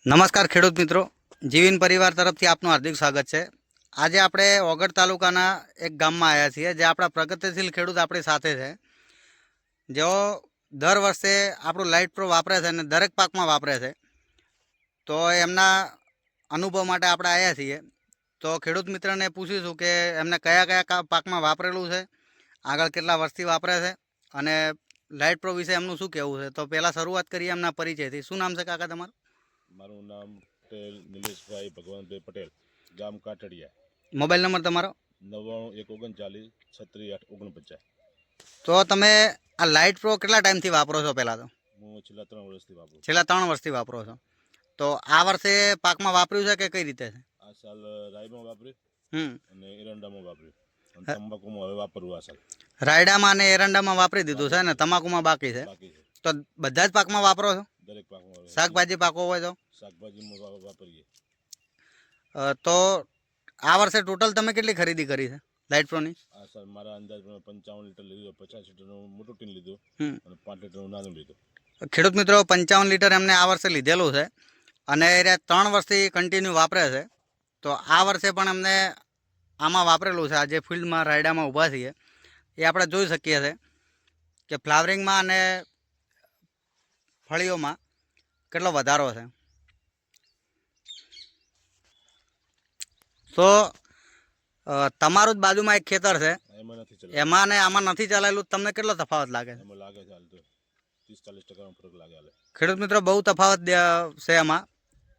નમસ્કાર ખેડૂત મિત્રો, જીવીન પરિવાર તરફથી આપનું હાર્દિક સ્વાગત છે। આજે આપણે ઓગળ તાલુકાના એક ગામમાં આવ્યા છીએ, જે આપણા પ્રગતિશીલ ખેડૂત આપણી સાથે છે, જેઓ દર વર્ષે આપણું લાઇટ પ્રો વાપરે છે અને દરેક પાકમાં વાપરે છે। તો એમના અનુભવ માટે આપણે આવ્યા છીએ। તો ખેડૂત મિત્રને પૂછીશું કે એમને કયા કયા પાકમાં વાપરેલું છે, આગળ કેટલા વર્ષથી વાપરે છે અને લાઇટ પ્રો વિશે એમનું શું કહેવું છે। તો પહેલાં શરૂઆત કરીએ એમના પરિચયથી। શું નામ છે કાકા તમારું? મારું નામ પટેલ નિલેશભાઈ ભગવાનભાઈ પટેલ, ગામ કાટડિયા। મોબાઈલ નંબર તમારો? 99 139 36 8 49। તો તમે આ લાઇટ પ્રો કેટલા ટાઈમથી વાપરો છો? પહેલાં તો હું છેલ્લા 3 વર્ષથી વાપરું છું। છેલ્લા 3 વર્ષથી વાપરો છો। તો આ વર્ષે પાકમાં વાપર્યું છે કે કઈ રીતે છે? આ સાલ રાઈમાં હમ વાપર્યું અને એરંડામાં વાપર્યું અને તંબાકુમાં હવે વાપરવું આ સાલ। રાયડામાં અને એરંડામાં વાપરી દીધું છે ને તમાકુમાં બાકી છે? બાકી છે, તો બધા જ પાકમાં વાપરો છો? દરેક પાકમાં શાકભાજી પાકો હોય તો? શાકભાજીમાં વાપરીએ। તો આ વર્ષે ટોટલ તમે કેટલી ખરીદી કરી છે લાઇટ પ્રોની? આ સાલ મારા અંદાજ 55 લીટર લીધું, 50 લીટરનું મોટું ટીન લીધું અને 5 લીટરનું નાનું લીધું। ખેડૂત મિત્રો, 55 લીટર એમને આ વર્ષે લીધેલું છે અને એ 3 વર્ષથી કન્ટિન્યુ વાપરે છે। તો આ વર્ષે પણ એમને આમાં વાપરેલું છે। આ જે ફિલ્ડમાં રાયડામાં ઊભા છીએ એ આપણે જોઈ શકીએ છીએ કે ફ્લાવરિંગમાં અને ફળીઓમાં કેટલો વધારો છે। તો તમારું જ બાજુમાં એક ખેતર છે, એમાં નથી ચાલે, એમાં ને આમાં નથી ચલાવેલું, તમને કેટલો તફાવત લાગે છે? એમાં લાગે છે હાલ તો 30-40% ફરક લાગે હાલે। ખેડૂત મિત્રો, બહુ તફાવત છે એમાં।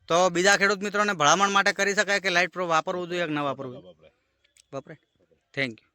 તો બીજા ખેડૂત મિત્રોને ભલામણ માટે કરી શકાય કે લાઇટ પ્રો વાપરવું જોઈએ કે ન વાપરવું જોઈએ? વપરાય। વપરાય। Thank you.